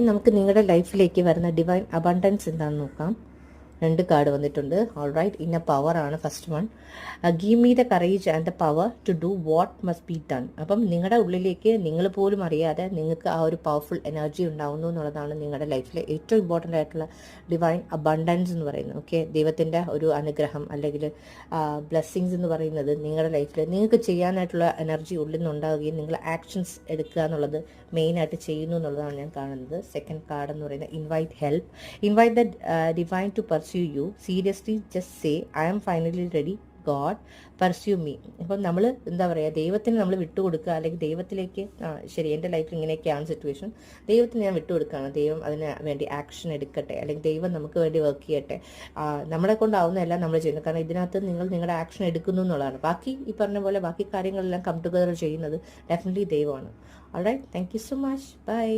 നമുക്ക് നിങ്ങളുടെ ലൈഫിലേക്ക് വരുന്ന ഡിവൈൻ അബണ്ടൻസ് എന്താണെന്ന് നോക്കാം. 2 കാർഡ് വന്നിട്ടുണ്ട്. ഓൾ റൈറ്റ്, ഇന്ന പവർ ആണ് first one. Give me the courage and the power to do what must be done. അപ്പം നിങ്ങളുടെ ഉള്ളിലേക്ക് നിങ്ങൾ പോലും അറിയാതെ നിങ്ങൾക്ക് ആ ഒരു പവർഫുൾ എനർജി ഉണ്ടാവുന്നു എന്നുള്ളതാണ് നിങ്ങളുടെ ലൈഫിലെ ഏറ്റവും ഇമ്പോർട്ടൻ്റ് ആയിട്ടുള്ള ഡിവൈൻ അബണ്ടൻസ് എന്ന് പറയുന്നത്. ഓക്കെ, ദൈവത്തിൻ്റെ ഒരു അനുഗ്രഹം അല്ലെങ്കിൽ ബ്ലെസ്സിങ്സ് എന്ന് പറയുന്നത് നിങ്ങളുടെ ലൈഫിൽ നിങ്ങൾക്ക് ചെയ്യാനായിട്ടുള്ള എനർജി ഉള്ളിൽ നിന്നുണ്ടാവുകയും നിങ്ങൾ ആക്ഷൻസ് എടുക്കുക എന്നുള്ളത് മെയിനായിട്ട് ചെയ്യുന്നു എന്നുള്ളതാണ് ഞാൻ കാണുന്നത്. സെക്കൻഡ് കാർഡ് എന്ന് പറയുന്നത് invite help. Invite the divine to pursue you. Seriously, just say, I am finally ready. God, pursue me. അപ്പം നമ്മൾ എന്താ പറയുക, ദൈവത്തിന് നമ്മൾ വിട്ടുകൊടുക്കുക, അല്ലെങ്കിൽ ദൈവത്തിലേക്ക് ശരി എൻ്റെ ലൈഫിൽ ഇങ്ങനെയൊക്കെയാണ് സിറ്റുവേഷൻ, ദൈവത്തിന് ഞാൻ വിട്ടുകൊടുക്കുകയാണ്, ദൈവം അതിന് വേണ്ടി ആക്ഷൻ എടുക്കട്ടെ, അല്ലെങ്കിൽ ദൈവം നമുക്ക് വേണ്ടി വർക്ക് ചെയ്യട്ടെ. നമ്മളെ കൊണ്ടാവുന്നതല്ല നമ്മൾ ചെയ്യുന്നത്, കാരണം ഇതിനകത്ത് നിങ്ങളുടെ ആക്ഷൻ എടുക്കുന്നു എന്നുള്ളതാണ്. ബാക്കി ഈ പറഞ്ഞ പോലെ ബാക്കി കാര്യങ്ങളെല്ലാം കം ടുഗദർ ചെയ്യുന്നത് ഡെഫിനറ്റ്ലി ദൈവമാണ്. Alright, thank you so much. By.